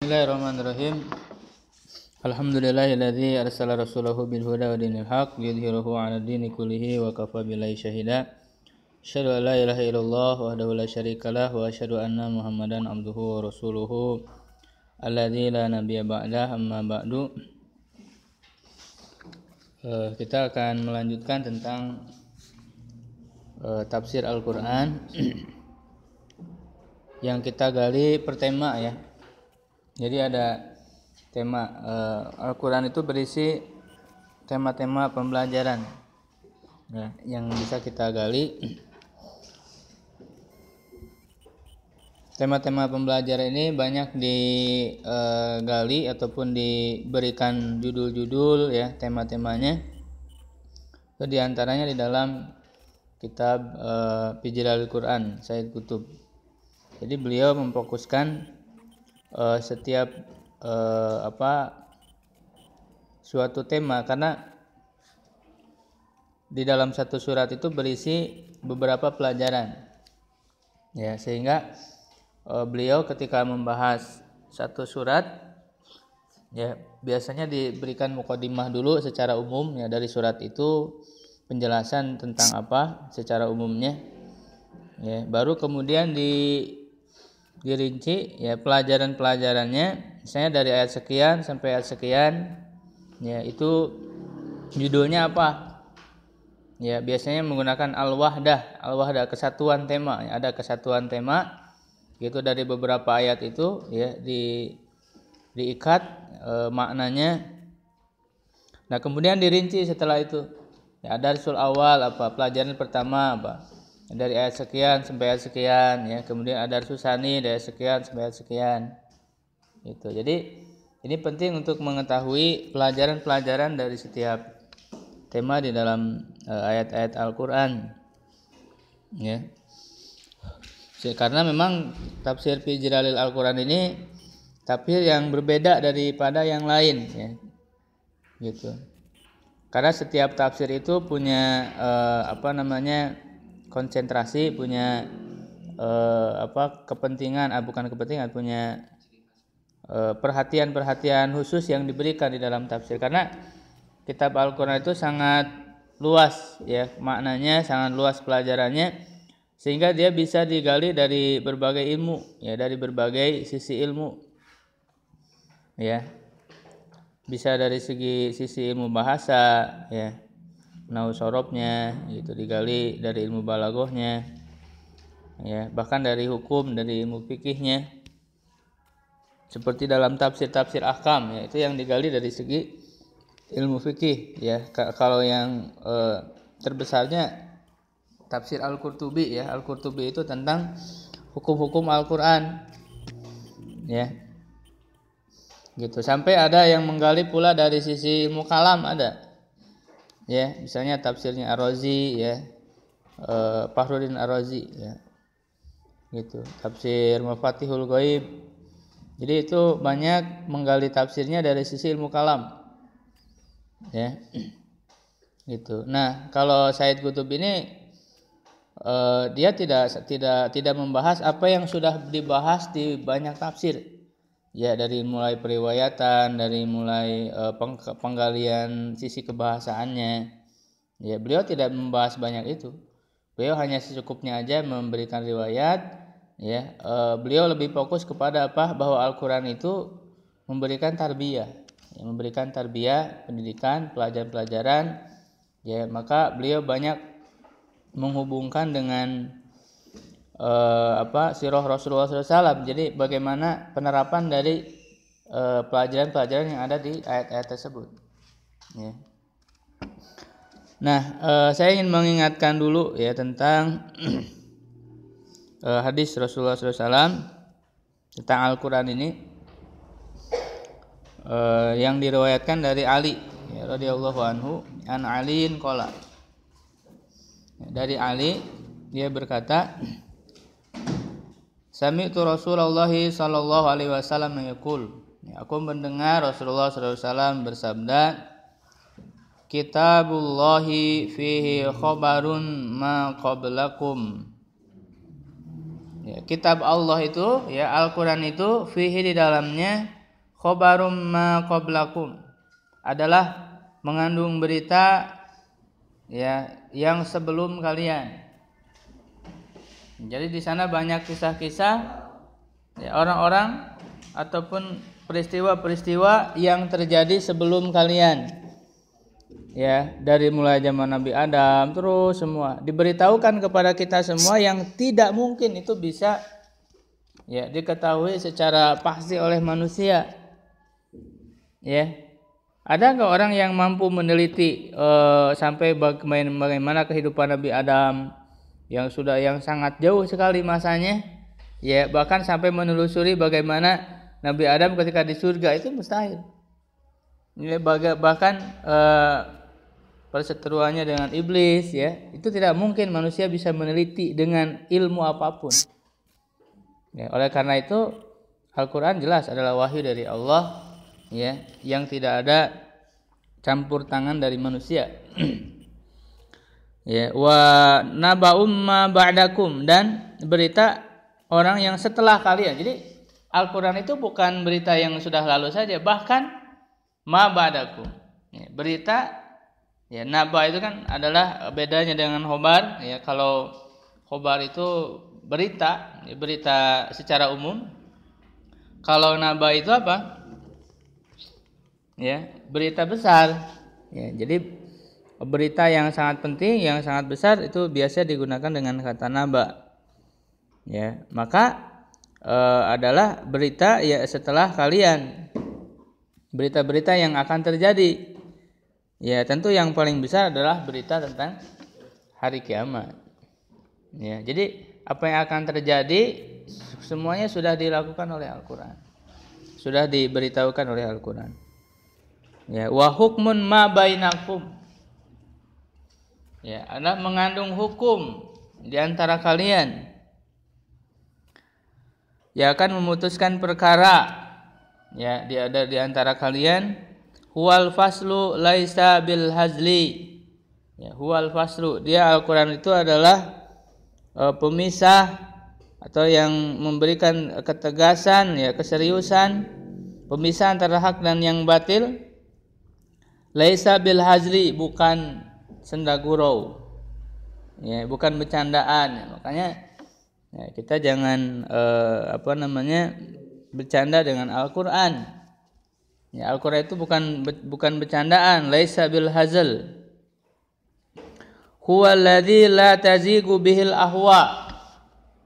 Bismillahirrahmanirrahim. Alhamdulillahilladzi arsala rasulahu bil huda wa dinil haq liyudhhirahu 'ala dini kullihi wa kafa billahi syahida. Asyhadu an la ilaha illallah wahdahu la syarikalah wa asyhadu anna Muhammadan abduhu wa rasuluhu alladzi la nabiyya ba'dah, amma ba'du. Kita akan melanjutkan tentang tafsir Al-Qur'an yang kita gali per tema ya. Jadi ada tema Al-Quran itu berisi tema-tema pembelajaran ya, yang bisa kita gali. Tema-tema pembelajaran ini banyak digali ataupun diberikan judul-judul ya, tema-temanya. Itu diantaranya di dalam kitab Fijralil Quran Sayyid Qutb. Jadi beliau memfokuskan setiap suatu tema, karena di dalam satu surat itu berisi beberapa pelajaran ya, sehingga beliau ketika membahas satu surat ya biasanya diberikan mukadimah dulu secara umum ya, dari surat itu penjelasan tentang apa secara umumnya ya, baru kemudian dirinci ya pelajaran-pelajarannya, misalnya dari ayat sekian sampai ayat sekian ya, itu judulnya apa ya, biasanya menggunakan al-wahdah kesatuan tema ya, ada kesatuan tema gitu dari beberapa ayat itu ya, diikat maknanya. Nah kemudian dirinci setelah itu ya, darsul awal apa, pelajaran pertama apa, dari ayat sekian sampai ayat sekian ya, kemudian ada susani dari ayat sekian sampai ayat sekian gitu. Jadi ini penting untuk mengetahui pelajaran-pelajaran dari setiap tema di dalam ayat-ayat Al-Quran ya, karena memang tafsir Fijralil Al-Quran ini tafsir yang berbeda daripada yang lain ya gitu, karena setiap tafsir itu punya konsentrasi, punya kepentingan, bukan kepentingan, punya perhatian khusus yang diberikan di dalam tafsir, karena kitab Al-Quran itu sangat luas ya, maknanya sangat luas, pelajarannya, sehingga dia bisa digali dari berbagai ilmu ya, dari berbagai sisi ilmu ya, bisa dari sisi ilmu bahasa ya, nahwu sorobnya gitu, digali dari ilmu balaghahnya ya, bahkan dari hukum, dari ilmu fikihnya, seperti dalam tafsir ahkam ya, itu yang digali dari segi ilmu fikih ya. Kalau yang terbesarnya tafsir Al-Qurtubi ya, Al-Qurtubi itu tentang hukum-hukum Al-Quran ya gitu, sampai ada yang menggali pula dari sisi ilmu kalam ada ya, misalnya tafsirnya Ar-Razi ya, Fakhruddin Ar-Razi ya gitu, tafsir Mafatihul Ghaib. Jadi itu banyak menggali tafsirnya dari sisi ilmu kalam ya gitu. Nah kalau Sayyid Qutb ini dia tidak membahas apa yang sudah dibahas di banyak tafsir ya, dari mulai periwayatan, dari mulai penggalian sisi kebahasaannya ya, beliau tidak membahas banyak itu. Beliau hanya secukupnya aja memberikan riwayat ya. Beliau lebih fokus kepada bahwa Al-Quran itu memberikan tarbiyah ya, memberikan tarbiyah, pendidikan, pelajaran-pelajaran ya, maka beliau banyak menghubungkan dengan sirah Rasulullah SAW. Jadi bagaimana penerapan dari pelajaran-pelajaran yang ada di ayat-ayat tersebut ya. Nah saya ingin mengingatkan dulu ya tentang hadis Rasulullah SAW tentang Al-Quran ini yang diriwayatkan dari Ali ya, radhiyallahu anhu, an aliin qala, dari Ali dia berkata, sami'tu Rasulullah sallallahu alaihi wasallam yaqul, aku mendengar Rasulullah sallallahu alaihi wasallam bersabda, kitabullahi fihi khabarun ma qablakum Ya, kitab Allah itu, ya Al-Qur'an itu fihi di dalamnya khobarum ma qablakum, adalah mengandung berita ya yang sebelum kalian. Jadi di sana banyak kisah-kisah ya, orang-orang ataupun peristiwa-peristiwa yang terjadi sebelum kalian. Ya, dari mulai zaman Nabi Adam terus semua diberitahukan kepada kita semua yang tidak mungkin itu bisa ya diketahui secara pasti oleh manusia. Ya. Ada enggak orang yang mampu meneliti sampai bagaimana kehidupan Nabi Adam yang sangat jauh sekali masanya? Ya, bahkan sampai menelusuri bagaimana Nabi Adam ketika di surga, itu mustahil. Ya, bahkan perseteruannya dengan iblis, ya itu tidak mungkin manusia bisa meneliti dengan ilmu apapun. Ya, oleh karena itu Al-Quran jelas adalah wahyu dari Allah, ya yang tidak ada campur tangan dari manusia. Ya, wa naba'um ma ba'dakum, dan berita orang yang setelah kalian. Jadi Al-Quran itu bukan berita yang sudah lalu saja, bahkan ma ba'dakum, ya, berita. Ya, naba itu kan adalah bedanya dengan khobar. Ya, kalau khobar itu berita, ya, berita secara umum. Kalau naba itu apa? Ya, berita besar. Ya, jadi berita yang sangat penting, yang sangat besar itu biasa digunakan dengan kata naba. Ya, maka adalah berita ya setelah kalian. Berita-berita yang akan terjadi. Ya, tentu yang paling besar adalah berita tentang hari kiamat. Ya, jadi apa yang akan terjadi semuanya sudah dilakukan oleh Al-Qur'an. Sudah diberitahukan oleh Al-Qur'an. Ya, wa hukmun ma bainakum. Ya, adalah mengandung hukum di antara kalian. Ya, akan memutuskan perkara. Ya, ada di antara kalian. Huwal faslu laisa bil hazli. Ya, huwal faslu, dia Al-Qur'an itu adalah pemisah atau yang memberikan ketegasan, ya keseriusan, pemisah antara hak dan yang batil. Laisa bil hazli, bukan senda gurau. Ya, bukan bercandaan. Ya, makanya ya, kita jangan bercanda dengan Al-Qur'an. Ya, Al-Qur'an itu bukan bercandaan, laisa bil hazal. Huwallazi la tazigu bihil ahwa.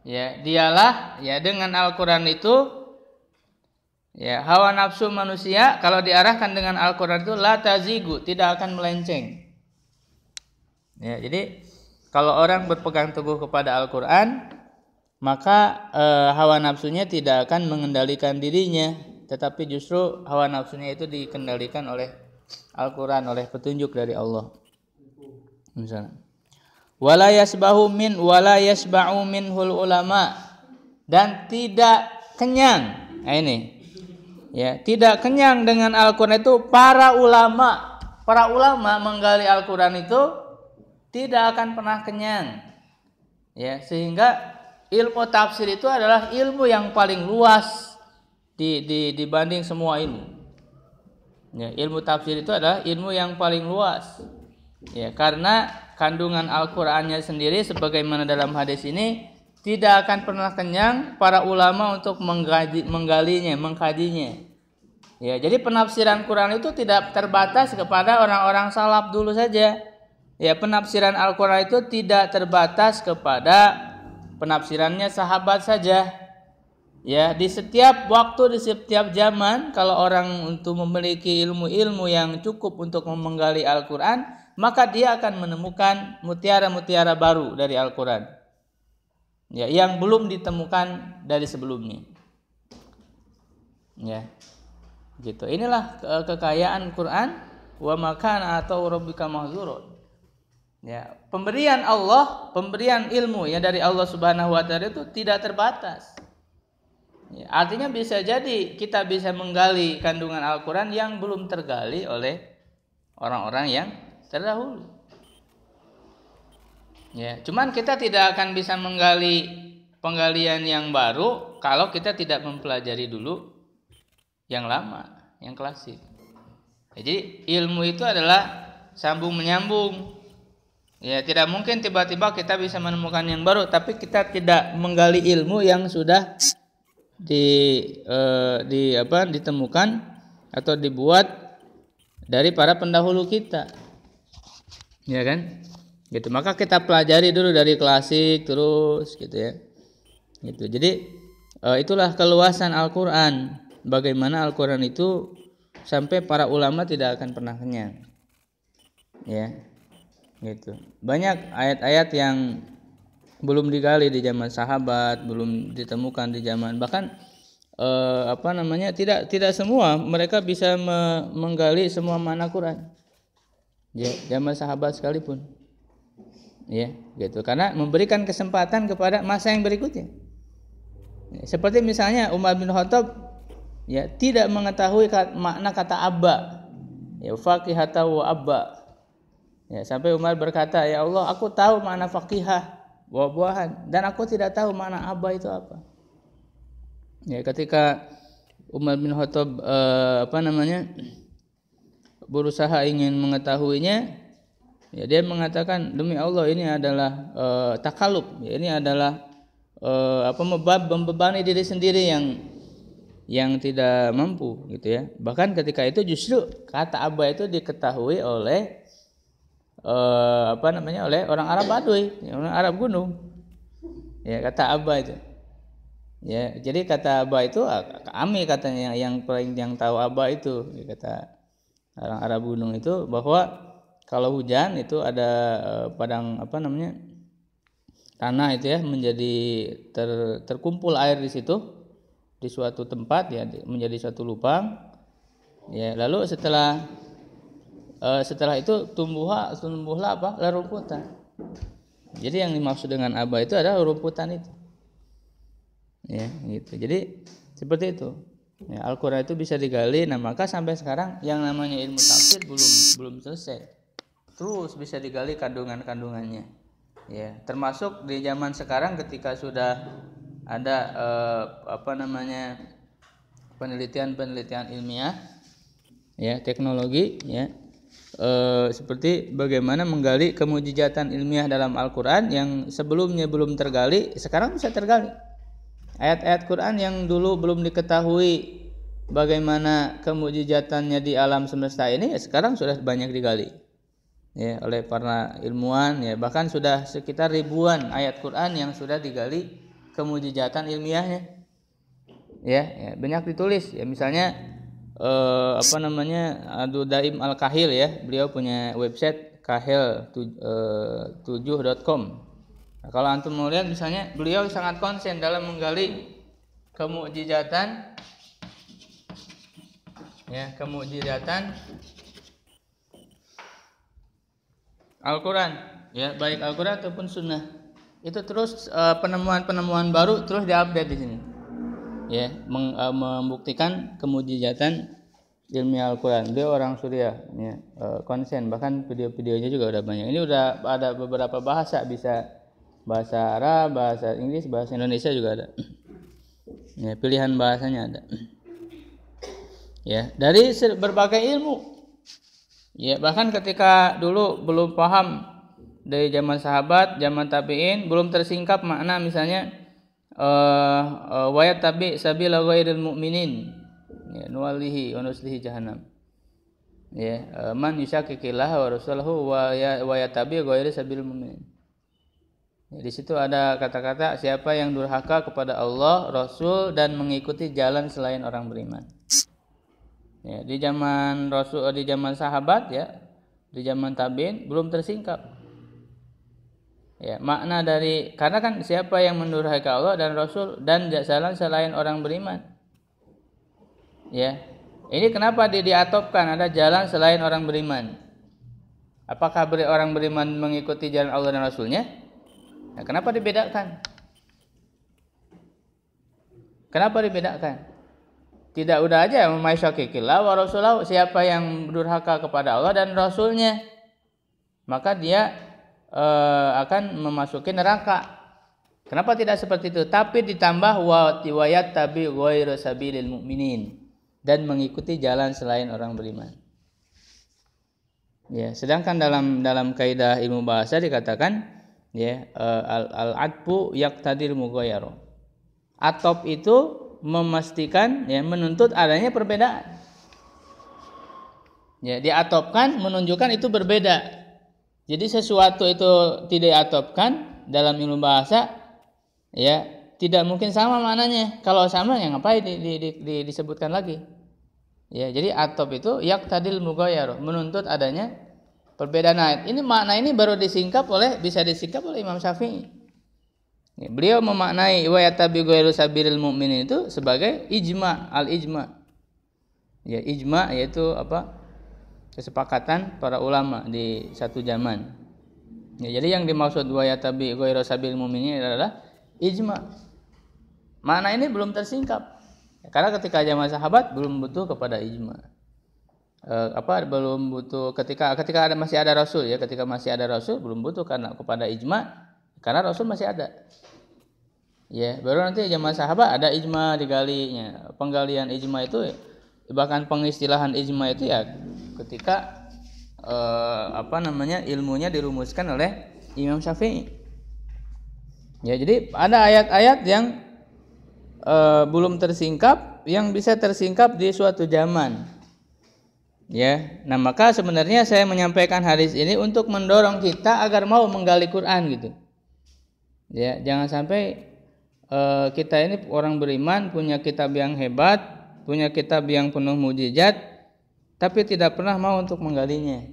Ya, dialah ya dengan Al-Qur'an itu ya hawa nafsu manusia kalau diarahkan dengan Al-Qur'an itu la tazigu, tidak akan melenceng. Ya, jadi kalau orang berpegang teguh kepada Al-Qur'an, maka hawa nafsunya tidak akan mengendalikan dirinya, tetapi justru hawa nafsunya itu dikendalikan oleh Al-Qur'an, oleh petunjuk dari Allah. Misalnya, wala yasba'u minhul ulama, dan tidak kenyang. Nah ini, ya, tidak kenyang dengan Al-Qur'an itu para ulama. Para ulama menggali Al-Qur'an itu tidak akan pernah kenyang. Ya, sehingga ilmu tafsir itu adalah ilmu yang paling luas dibanding semua ilmu. Ya, ilmu tafsir itu adalah ilmu yang paling luas. Ya, karena kandungan Al-Qur'annya sendiri sebagaimana dalam hadis ini tidak akan pernah kenyang para ulama untuk mengkajinya. Ya, jadi penafsiran Quran itu tidak terbatas kepada orang-orang salaf dulu saja. Ya, penafsiran Al-Qur'an itu tidak terbatas kepada penafsirannya sahabat saja. Ya, di setiap waktu, di setiap zaman, kalau orang untuk memiliki ilmu-ilmu yang cukup untuk menggali Al-Qur'an, maka dia akan menemukan mutiara-mutiara baru dari Al-Qur'an. Ya, yang belum ditemukan dari sebelumnya. Ya. Gitu. Inilah kekayaan Quran, wa makana atau rabbika mahdzurun. Ya, pemberian Allah, pemberian ilmu yang dari Allah Subhanahu wa taala itu tidak terbatas. Ya, artinya bisa jadi kita bisa menggali kandungan Al-Qur'an yang belum tergali oleh orang-orang yang terdahulu. Ya, cuman kita tidak akan bisa menggali penggalian yang baru kalau kita tidak mempelajari dulu yang lama, yang klasik. Jadi ilmu itu adalah sambung menyambung. Ya, tidak mungkin tiba-tiba kita bisa menemukan yang baru tapi kita tidak menggali ilmu yang sudah ditemukan atau dibuat dari para pendahulu kita. Ya kan? Gitu. Maka kita pelajari dulu dari klasik terus gitu ya. Gitu. Jadi itulah keluasan Al-Qur'an. Bagaimana Al-Qur'an itu sampai para ulama tidak akan pernah kenyang. Ya. Gitu. Banyak ayat-ayat yang belum digali di zaman sahabat, belum ditemukan di zaman bahkan tidak semua mereka bisa menggali semua makna Quran. Ya, zaman sahabat sekalipun. Ya, gitu. Karena memberikan kesempatan kepada masa yang berikutnya. Ya, seperti misalnya Umar bin Khattab ya tidak mengetahui makna kata abba. Ya, faqihata wa abba. Ya, sampai Umar berkata, "Ya Allah, aku tahu makna faqihah, buah-buahan, dan aku tidak tahu makna abba itu apa." Ya, ketika Umar bin Khattab berusaha ingin mengetahuinya, ya dia mengatakan, "Demi Allah ini adalah takalub, ya, ini adalah membebani diri sendiri yang tidak mampu gitu ya." Bahkan ketika itu justru kata abba itu diketahui oleh oleh orang Arab Baduy, orang Arab gunung. Ya, kata abba itu. Ya, jadi kata abba itu kami katanya yang tahu abba itu, ya, kata orang Arab gunung itu bahwa kalau hujan itu ada padang tanah itu ya menjadi terkumpul air di situ di suatu tempat ya menjadi suatu lubang. Ya, lalu setelah itu tumbuhlah rerumputan. Jadi yang dimaksud dengan abba itu adalah rerumputan itu. Ya, gitu. Jadi seperti itu. Ya, Al-Qur'an itu bisa digali. Nah, maka sampai sekarang yang namanya ilmu tafsir belum selesai. Terus bisa digali kandungan-kandungannya. Ya, termasuk di zaman sekarang ketika sudah ada penelitian ilmiah, ya, teknologi, ya. Seperti bagaimana menggali kemujizatan ilmiah dalam Al-Qur'an yang sebelumnya belum tergali, sekarang bisa tergali. Ayat-ayat Quran yang dulu belum diketahui bagaimana kemujizatannya di alam semesta ini, ya sekarang sudah banyak digali ya oleh para ilmuwan, ya bahkan sudah sekitar ribuan ayat Quran yang sudah digali kemujizatan ilmiahnya. Ya, banyak ditulis ya, misalnya Abdul Daim Al-Kahil ya, beliau punya website kahil7.com. Nah, kalau antum melihat misalnya beliau sangat konsen dalam menggali kemujizatan Al-Quran, ya baik Al-Quran ataupun Sunnah. Itu terus penemuan-penemuan baru terus diupdate di sini. Ya, membuktikan kemujizatan ilmiah Al-Quran. Dia orang Suriah, ya, konsen, bahkan video-videonya juga udah banyak. Ini udah ada beberapa bahasa, bisa bahasa Arab, bahasa Inggris, bahasa Indonesia juga ada. Ya, pilihan bahasanya ada. Ya, dari berbagai ilmu. Ya, bahkan ketika dulu belum paham dari zaman sahabat, zaman tabi'in, belum tersingkap makna misalnya wa yattabi sabila ghairil mu'minin, ya, nuwallihi wa nuslihi jahannam. Ya, man yushaqiqillah wa rasulahu wa yattabi ghairi sabilil mu'minin. Ya, di situ ada kata-kata siapa yang durhaka kepada Allah, Rasul dan mengikuti jalan selain orang beriman. Ya, di zaman Rasul, di zaman sahabat ya, di zaman tabi'in belum tersingkap. Ya, makna dari karena kan siapa yang mendurhaka Allah dan Rasul dan jalan selain orang beriman. Ya. Ini kenapa diatopkan ada jalan selain orang beriman? Apakah orang beriman mengikuti jalan Allah dan Rasulnya? Nah, kenapa dibedakan? Kenapa dibedakan? Tidak udah aja memaisakikillah wa rasulahu, siapa yang durhaka kepada Allah dan Rasulnya, maka dia akan memasuki neraka. Kenapa tidak seperti itu? Tapi ditambah wa yattabi ghairu sabilil mu'minin, dan mengikuti jalan selain orang beriman. Ya, sedangkan dalam kaidah ilmu bahasa dikatakan ya al-atfu yaqtadir mughayyaru. Atop itu memastikan ya menuntut adanya perbedaan. Ya, diatopkan menunjukkan itu berbeda. Jadi sesuatu itu tidak diatopkan dalam ilmu bahasa ya tidak mungkin sama maknanya. Kalau sama ya ngapain disebutkan lagi? Ya, jadi atop itu yaqtadil mughayyar, menuntut adanya perbedaan. Nah, ini makna ini baru bisa disingkap oleh Imam Syafi'i. Ya, beliau memaknai wa yatabi ghairu sabilil mu'minin itu sebagai ijma, al-ijma. Ya, ijma yaitu apa? Kesepakatan para ulama di satu zaman. Ya, jadi yang dimaksud wa yatabi ghairu sabilil mu'minin adalah ijma. Makna ini belum tersingkap. Karena ketika zaman sahabat belum butuh kepada ijma. Belum butuh ketika masih ada Rasul ya, ketika masih ada Rasul belum butuh karena kepada ijma karena Rasul masih ada. Ya, baru nanti zaman sahabat ada ijma digalinya. Penggalian ijma itu bahkan pengistilahan ijma itu ya ketika ilmunya dirumuskan oleh Imam Syafi'i. Ya, jadi ada ayat-ayat yang belum tersingkap yang bisa tersingkap di suatu zaman. Ya, nah maka sebenarnya saya menyampaikan hadis ini untuk mendorong kita agar mau menggali Quran gitu. Ya, jangan sampai kita ini orang beriman punya kitab yang hebat, punya kitab yang penuh mukjizat, tapi tidak pernah mau untuk menggalinya.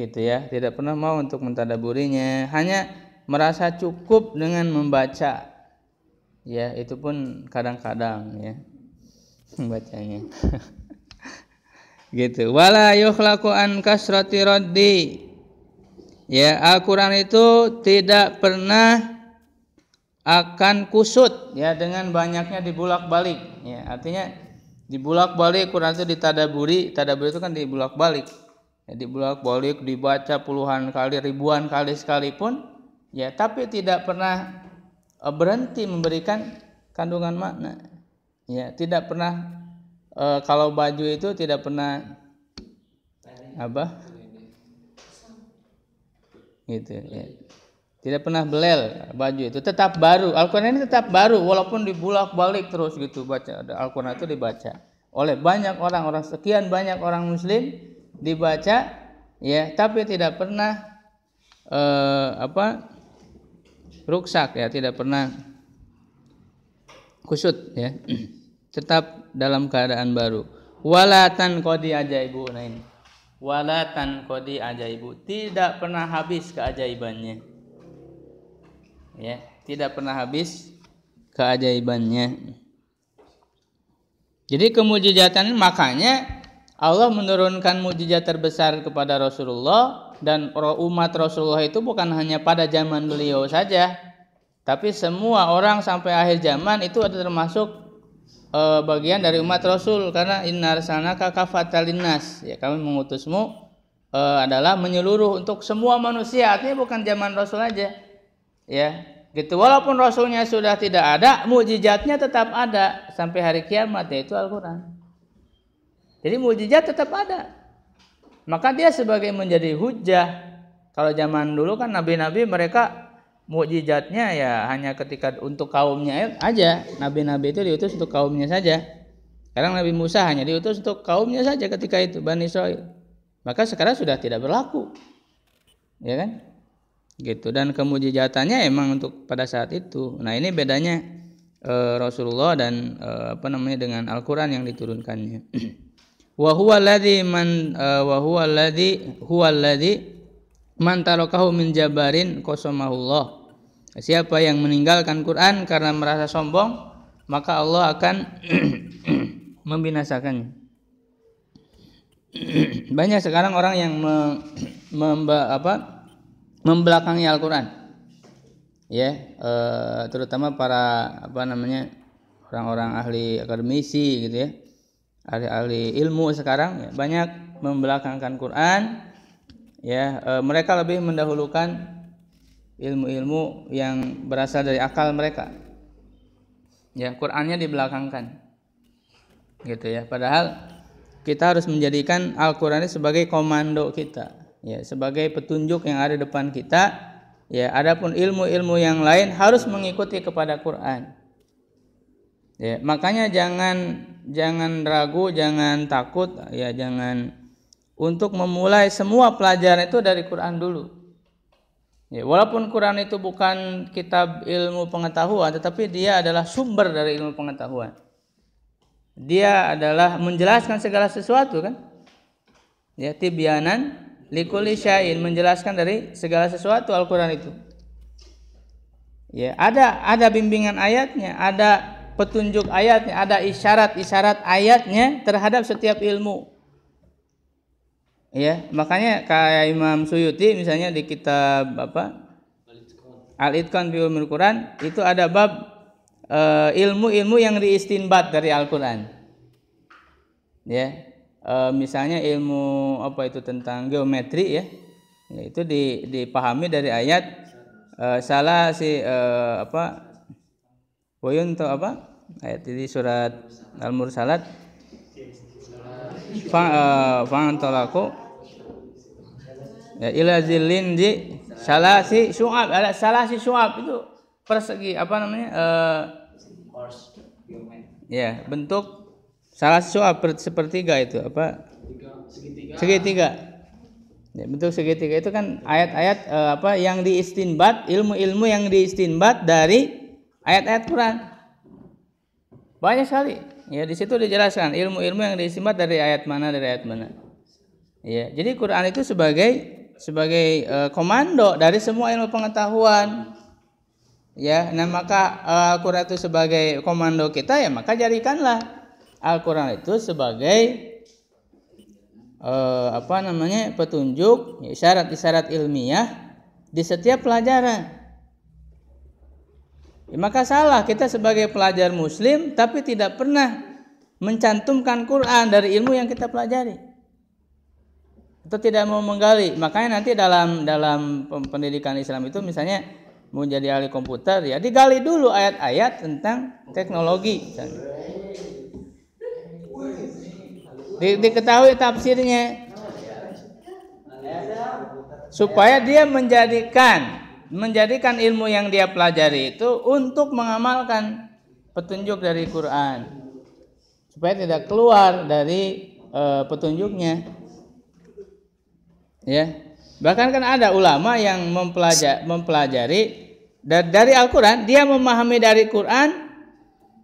Gitu ya, tidak pernah mau untuk mentadaburinya, hanya merasa cukup dengan membaca. Ya, itu pun kadang-kadang ya membacanya. Gitu. Wala yukhlaqu an kasrati raddi. Ya, Al-Qur'an itu tidak pernah akan kusut ya dengan banyaknya dibulak-balik. Ya, artinya dibulak-balik Quran itu ditadaburi, tadabur itu kan dibulak-balik. Ya, dibulak-balik dibaca puluhan kali, ribuan kali sekalipun, ya, tapi tidak pernah berhenti memberikan kandungan makna. Ya, tidak pernah kalau baju itu tidak pernah gitu ya. Tidak pernah belel baju itu, tetap baru. Al-Qur'an ini tetap baru walaupun dibulak-balik terus gitu baca. Al-Qur'an itu dibaca oleh banyak orang sekian banyak orang muslim dibaca ya, tapi tidak pernah ruksak ya, tidak pernah kusut ya. Tetap dalam keadaan baru. Walatan qadi ajaibu. Nah ini. Walatan qadi ajaibu, tidak pernah habis keajaibannya. Ya, tidak pernah habis keajaibannya. Jadi kemujizatan, makanya Allah menurunkan mujizat terbesar kepada Rasulullah, dan umat Rasulullah itu bukan hanya pada zaman beliau saja, tapi semua orang sampai akhir zaman itu ada termasuk bagian dari umat Rasul, karena inna arsalnaka kafatan linnas, ya kami mengutusmu adalah menyeluruh untuk semua manusia, artinya bukan zaman Rasul aja. Ya, gitu. Walaupun Rasulnya sudah tidak ada, mukjizatnya tetap ada sampai hari kiamat, yaitu Al-Quran. Jadi mukjizat tetap ada. Maka dia sebagai menjadi hujjah. Kalau zaman dulu kan nabi-nabi mereka mukjizatnya ya hanya ketika untuk kaumnya aja. Nabi-nabi itu diutus untuk kaumnya saja. Sekarang Nabi Musa hanya diutus untuk kaumnya saja ketika itu, Bani Israil. Maka sekarang sudah tidak berlaku. Ya kan? Gitu, dan kemujizatannya emang untuk pada saat itu. Nah, ini bedanya Rasulullah dan dengan Al-Qur'an yang diturunkannya. Wa huwa alladzi man tarakahu min jabarin qasamahullah. Siapa yang meninggalkan Quran karena merasa sombong, maka Allah akan membinasakannya. Banyak sekarang orang yang membelakangi Al-Quran, ya, terutama para orang-orang ahli akademisi gitu ya, ahli ilmu sekarang ya, banyak membelakangkan Quran, ya, mereka lebih mendahulukan ilmu-ilmu yang berasal dari akal mereka. Ya, Qur'annya dibelakangkan. Gitu ya. Padahal kita harus menjadikan Al-Qur'an ini sebagai komando kita, ya, sebagai petunjuk yang ada depan kita. Ya, adapun ilmu-ilmu yang lain harus mengikuti kepada Qur'an. Ya, makanya jangan ragu, jangan takut, ya, jangan untuk memulai semua pelajaran itu dari Quran dulu. Ya, walaupun Quran itu bukan kitab ilmu pengetahuan, tetapi dia adalah sumber dari ilmu pengetahuan. Dia adalah menjelaskan segala sesuatu, kan? Ya, tibyanan likulli syai'in, menjelaskan dari segala sesuatu Al-Quran itu. Ya, ada bimbingan ayatnya, ada petunjuk ayatnya, ada isyarat-isyarat ayatnya terhadap setiap ilmu. Ya, makanya kayak Imam Suyuti misalnya di kitab Al-Itqan fi Ulumul Quran itu ada bab ilmu-ilmu yang diistinbat dari Al-Quran. Ya, misalnya ilmu itu tentang geometri, ya, itu dipahami dari ayat salah si Boyun atau ayat di surat Al-Mursalat fa'antalaku ya ila zillin di salasi syu'ab, ada salasi syu'ab itu persegi ya, bentuk salasi syu'ab sepertiga itu segitiga. Ya, bentuk segitiga itu kan ayat-ayat yang diistinbat, ilmu-ilmu yang diistinbat dari ayat-ayat Quran. Banyak sekali. Ya, di situ dijelaskan ilmu-ilmu yang diistinbat dari ayat mana. Ya, jadi Quran itu sebagai komando dari semua ilmu pengetahuan. Ya, nah maka Al-Quran itu sebagai komando kita, ya maka jadikanlah Al-Quran itu sebagai petunjuk, isyarat-isyarat ilmiah di setiap pelajaran. Ya, maka salah kita sebagai pelajar muslim tapi tidak pernah mencantumkan Quran dari ilmu yang kita pelajari. Itu tidak mau menggali. Makanya nanti dalam pendidikan Islam itu misalnya mau jadi ahli komputer, ya digali dulu ayat-ayat tentang teknologi misalnya. Diketahui tafsirnya supaya dia menjadikan ilmu yang dia pelajari itu untuk mengamalkan petunjuk dari Quran, supaya tidak keluar dari petunjuknya. Ya, bahkan kan ada ulama yang mempelajari dari Al-Quran, dia memahami dari Quran,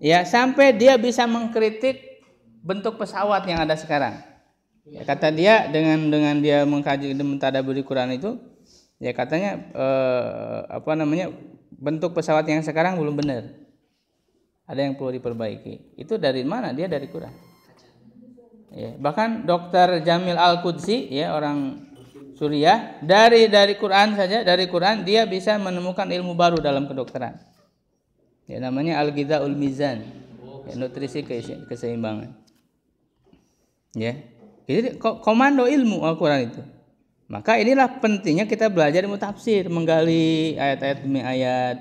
ya sampai dia bisa mengkritik bentuk pesawat yang ada sekarang. Ya, kata dia dengan dia mengkaji dan mentadaburi Quran itu, ya katanya bentuk pesawat yang sekarang belum benar, ada yang perlu diperbaiki. Itu dari mana? Dia dari Quran. Ya, bahkan Dr. Jamil Al-Qudsi, ya orang Suriah, dari Quran saja, dari Quran dia bisa menemukan ilmu baru dalam kedokteran. Ya, namanya Al-Ghidhaul Mizan, ya, nutrisi keseimbangan. Ya, jadi komando ilmu Al-Quran itu. Maka inilah pentingnya kita belajar ilmu tafsir, menggali ayat-ayat demi ayat.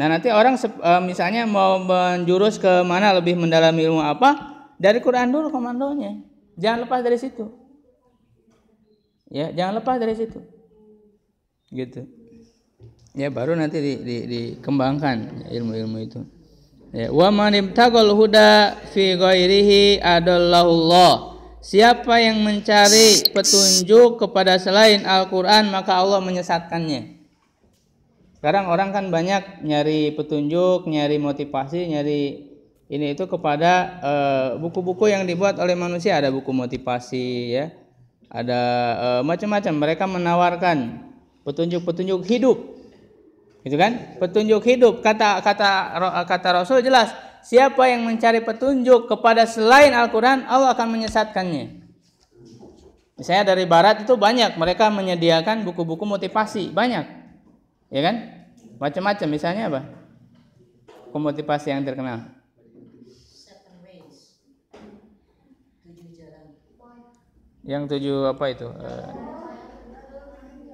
Nah, nanti orang misalnya mau menjurus ke mana, lebih mendalami ilmu apa, dari Quran dulu komandonya. Jangan lepas dari situ. Ya, jangan lepas dari situ. Gitu. Ya, baru nanti dikembangkan ilmu-ilmu itu. Ya, wa man ibtaghal huda fi ghairihi adallahullah. Siapa yang mencari petunjuk kepada selain Al-Quran, maka Allah menyesatkannya. Sekarang orang kan banyak nyari petunjuk, nyari motivasi, nyari ini itu kepada buku-buku yang dibuat oleh manusia. Ada buku motivasi, ya, ada macam-macam. Mereka menawarkan petunjuk-petunjuk hidup, gitu kan? Petunjuk hidup. Kata Rasul jelas. Siapa yang mencari petunjuk kepada selain Al-Quran, Allah akan menyesatkannya. Misalnya dari Barat itu banyak, mereka menyediakan buku-buku motivasi, banyak, ya kan? Macam-macam. Misalnya apa? Buku motivasi yang terkenal. 7 ways. 7 jalan. Yang 7 apa itu?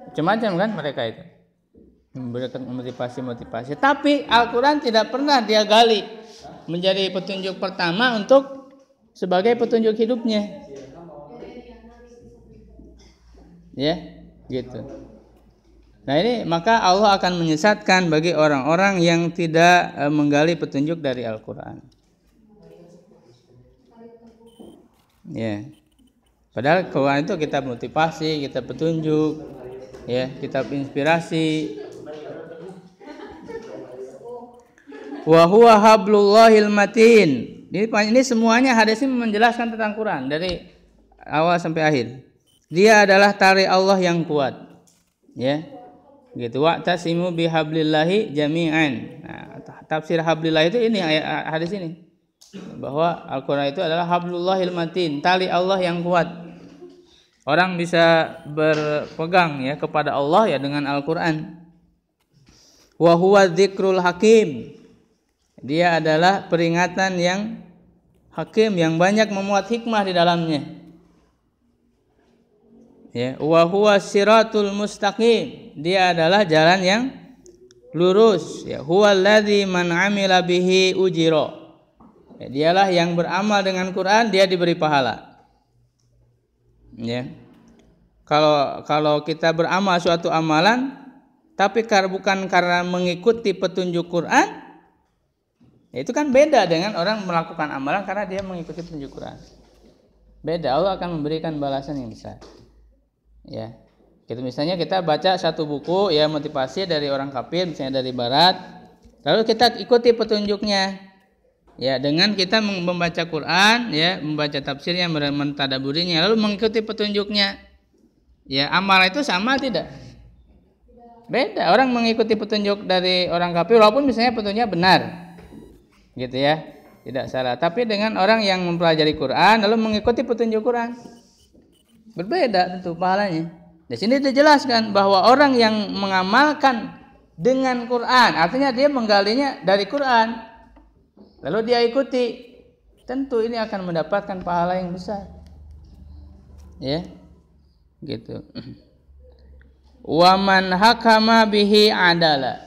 Macam-macam kan mereka itu. memberikan motivasi. Tapi Al-Quran tidak pernah dia gali menjadi petunjuk pertama untuk sebagai petunjuk hidupnya. Ya, gitu. Nah ini maka Allah akan menyesatkan bagi orang-orang yang tidak menggali petunjuk dari Al-Quran. Ya. Padahal Quran itu kitab motivasi, kitab petunjuk, ya, kitab inspirasi. Wa huwa hablullahil matin. Ini semuanya hadis ini menjelaskan tentang Quran dari awal sampai akhir. Dia adalah tali Allah yang kuat. Ya. Gitu. Wa'tasimu bihablillahi jami'an. Nah, tafsir hablillah itu ini hadis ini. Bahwa Al-Quran itu adalah hablullahil matin, tali Allah yang kuat. Orang bisa berpegang ya kepada Allah ya dengan Al-Quran. Wa huwa dzikrul hakim. Dia adalah peringatan yang hakim, yang banyak memuat hikmah di dalamnya. Ya, wa huwa siratul mustaqim. Dia adalah jalan yang lurus. Ya, huwallazi man 'amila bihi ujira. Ya, dialah yang beramal dengan Quran, dia diberi pahala. Ya. Kalau kita beramal suatu amalan tapi bukan karena mengikuti petunjuk Quran, ya itu kan beda dengan orang melakukan amalan karena dia mengikuti petunjuk Quran. Beda, Allah akan memberikan balasan yang besar. Ya. Gitu, misalnya kita baca satu buku ya motivasi dari orang kafir, misalnya dari barat, lalu kita ikuti petunjuknya. Ya, dengan kita membaca Quran, ya, membaca tafsirnya, mentadaburinya, lalu mengikuti petunjuknya. Ya, amal itu sama tidak? Beda. Orang mengikuti petunjuk dari orang kafir walaupun misalnya petunjuknya benar. Gitu ya. Tidak salah. Tapi dengan orang yang mempelajari Quran lalu mengikuti petunjuk Quran, berbeda tentu pahalanya. Di sini dijelaskan bahwa orang yang mengamalkan dengan Quran, artinya dia menggalinya dari Quran, lalu dia ikuti, tentu ini akan mendapatkan pahala yang besar. Ya. Gitu. Wa man hakama bihi adala.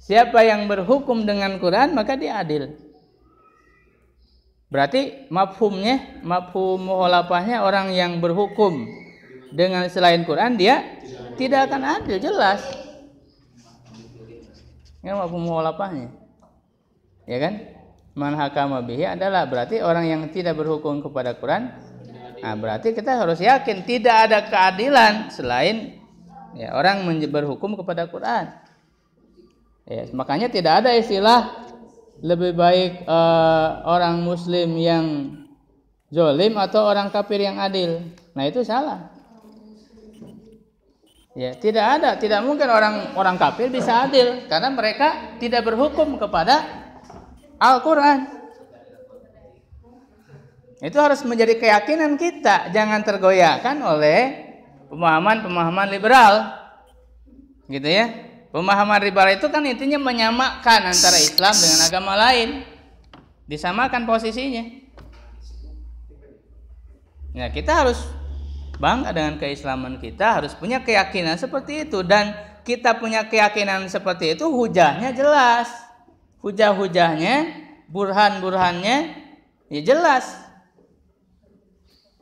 Siapa yang berhukum dengan Quran maka dia adil. Berarti mafhum mukhalafahnya orang yang berhukum dengan selain Quran dia tidak akan adil, jelas. Ini mafhum mukhalafahnya. Ya kan? Man hakama bihi adalah berarti orang yang tidak berhukum kepada Quran. Nah, berarti kita harus yakin tidak ada keadilan selain ya orang berhukum kepada Quran. Ya, makanya tidak ada istilah lebih baik orang muslim yang zalim atau orang kafir yang adil. Nah, itu salah. Ya, tidak mungkin orang kafir bisa adil karena mereka tidak berhukum kepada Al-Quran. Itu harus menjadi keyakinan kita, jangan tergoyahkan oleh pemahaman liberal. Gitu ya. Pemahaman liberal itu kan intinya menyamakan antara Islam dengan agama lain. Disamakan posisinya. Nah, kita harus bangga dengan keislaman kita, harus punya keyakinan seperti itu, dan kita punya keyakinan seperti itu hujahnya jelas. Hujah-hujahnya, burhan-burhannya ya jelas.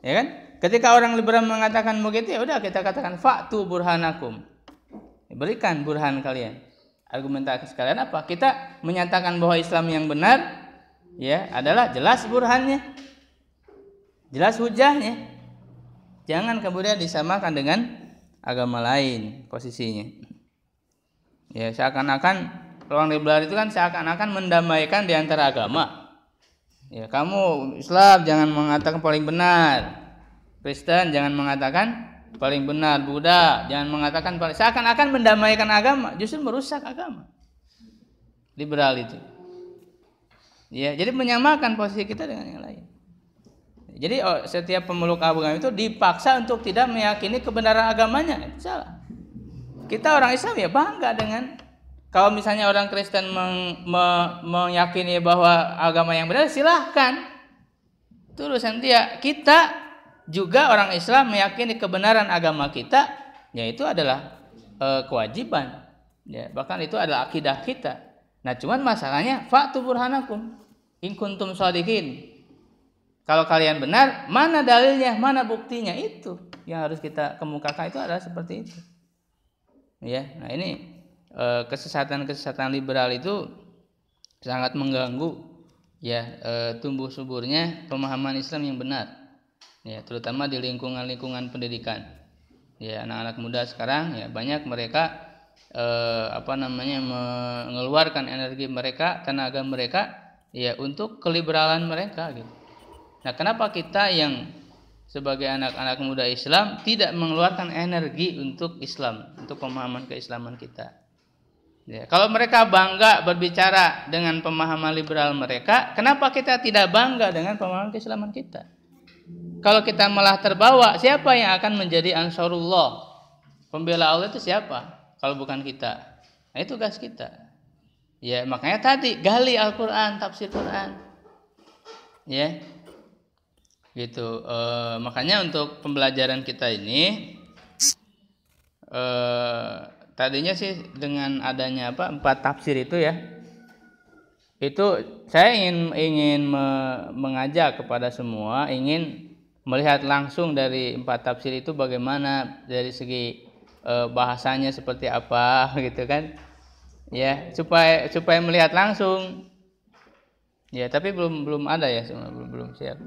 Ya kan? Ketika orang liberal mengatakan begitu, ya udah kita katakan fa'tu burhanakum. Berikan burhan kalian. Argumentasi kalian apa? Kita menyatakan bahwa Islam yang benar ya adalah jelas burhannya. Jelas hujahnya. Jangan kemudian disamakan dengan agama lain posisinya. Ya, seakan-akan orang liberal itu kan seakan-akan mendamaikan di antara agama. Ya, kamu Islam jangan mengatakan paling benar. Kristen jangan mengatakan paling benar. Buddha jangan mengatakan paling, seakan-akan mendamaikan agama, justru merusak agama. Liberal itu. Ya, jadi menyamakan posisi kita dengan yang lain. Jadi setiap pemeluk agama itu dipaksa untuk tidak meyakini kebenaran agamanya. Itu salah. Kita orang Islam ya bangga dengan, kalau misalnya orang Kristen meyakini bahwa agama yang benar, silahkan. Itu urusan dia. Kita juga orang Islam meyakini kebenaran agama kita, yaitu adalah kewajiban. Ya, bahkan itu adalah akidah kita. Nah, cuman masalahnya fa'tu burhanakum in kuntum shadiqin. Kalau kalian benar, mana dalilnya, mana buktinya? Itu yang harus kita kemukakan, itu adalah seperti itu. Ya, nah ini kesesatan liberal itu sangat mengganggu ya tumbuh suburnya pemahaman Islam yang benar. Ya, terutama di lingkungan pendidikan. Ya, anak-anak muda sekarang ya banyak mereka mengeluarkan energi mereka, tenaga mereka ya untuk keliberalan mereka gitu. Nah, kenapa kita yang sebagai anak-anak muda Islam tidak mengeluarkan energi untuk Islam, untuk pemahaman keislaman kita? Ya, kalau mereka bangga berbicara dengan pemahaman liberal mereka, kenapa kita tidak bangga dengan pemahaman keislaman kita? Kalau kita malah terbawa, siapa yang akan menjadi Ansarullah? Pembela Allah itu siapa? Kalau bukan kita. Nah, itu tugas kita. Ya, makanya tadi gali Al-Qur'an, tafsir Quran. Ya. Gitu. Makanya untuk pembelajaran kita ini tadinya sih dengan adanya 4 tafsir itu ya. Itu saya ingin mengajak kepada semua, ingin melihat langsung dari 4 tafsir itu bagaimana dari segi bahasanya seperti apa gitu kan. Ya, supaya melihat langsung. Ya, tapi belum ada ya, semua belum siap.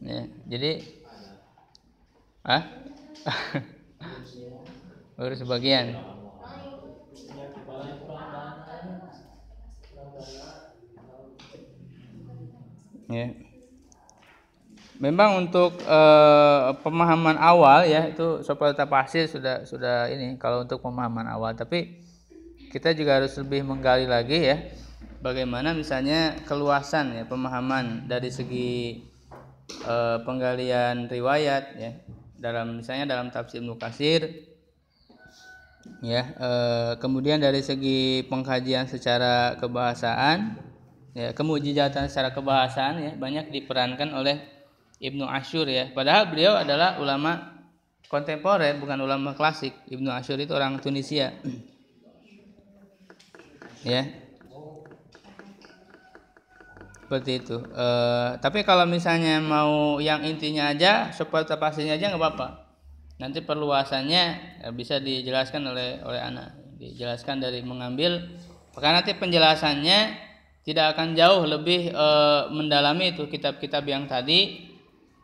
Ya, jadi baru sebagian. Ya. Memang untuk pemahaman awal ya itu soal tafsir sudah ini kalau untuk pemahaman awal, tapi kita juga harus lebih menggali lagi ya bagaimana misalnya keluasan ya pemahaman dari segi penggalian riwayat ya misalnya dalam tafsir Ibnu Katsir ya, kemudian dari segi pengkajian secara kebahasaan ya, kemujizatan secara kebahasaan ya banyak diperankan oleh Ibnu Asyur ya, padahal beliau adalah ulama kontemporer bukan ulama klasik. Ibnu Asyur itu orang Tunisia ya, seperti itu. Tapi kalau misalnya mau yang intinya aja, seperti tafsirnya aja nggak apa-apa. Nanti perluasannya bisa dijelaskan oleh anak, dijelaskan dari mengambil, karena nanti penjelasannya tidak akan jauh lebih mendalami itu kitab-kitab yang tadi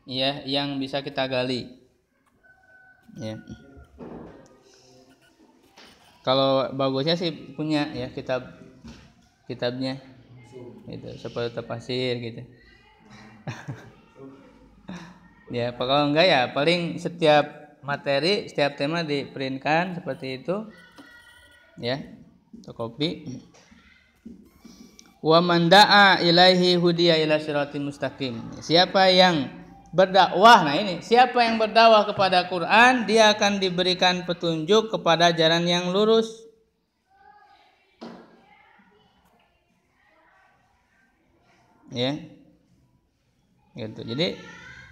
ya, yang bisa kita gali ya. Kalau bagusnya sih punya ya kitabnya itu seperti tafsir gitu. Ya, kalau enggak ya paling setiap materi, setiap tema diprintkan seperti itu ya, fotokopi. Wa man da'a ilaihi hudiya ila siratal mustaqim. Siapa yang berdakwah, nah ini, siapa yang berdakwah kepada Quran, dia akan diberikan petunjuk kepada jalan yang lurus. Ya. Gitu. Jadi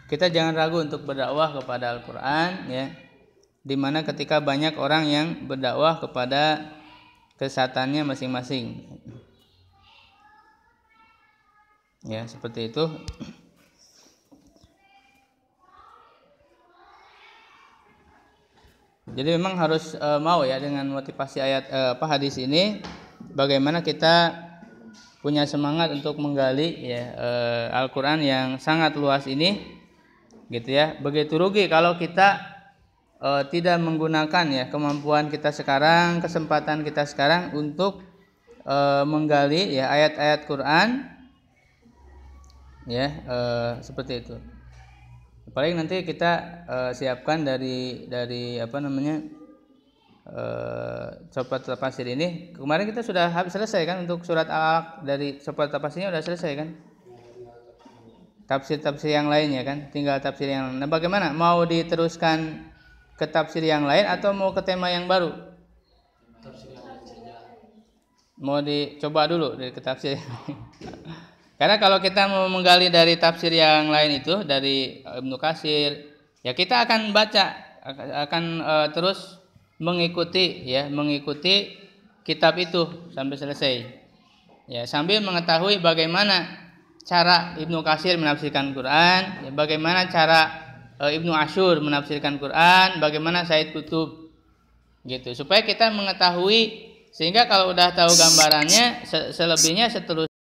kita jangan ragu untuk berdakwah kepada Al-Qur'an ya. Di mana ketika banyak orang yang berdakwah kepada kesesatannya masing-masing. Ya, seperti itu. Jadi memang harus mau ya dengan motivasi ayat hadis ini, bagaimana kita punya semangat untuk menggali ya Al-Qur'an yang sangat luas ini gitu ya. Begitu rugi kalau kita tidak menggunakan ya kemampuan kita sekarang, kesempatan kita sekarang untuk menggali ya ayat-ayat Quran ya, seperti itu. Paling nanti kita siapkan dari sobat tafsir ini. Kemarin kita sudah selesai kan untuk surat Al-Alaq, dari sobat tafsirnya sudah selesai kan? Tafsir yang lainnya kan, tinggal tafsir yang lain. Nah, bagaimana? Mau diteruskan ke tafsir yang lain atau mau ke tema yang baru? Mau dicoba dulu dari ke tafsir. Karena kalau kita mau menggali dari tafsir yang lain itu, dari Ibnu Katsir, ya kita akan baca, akan terus mengikuti kitab itu sampai selesai. Ya, sambil mengetahui bagaimana cara Ibnu Katsir menafsirkan Quran, ya, bagaimana cara Ibnu Asyur menafsirkan Quran, bagaimana Said Qutb, gitu. Supaya kita mengetahui, sehingga kalau udah tahu gambarannya, selebihnya seterusnya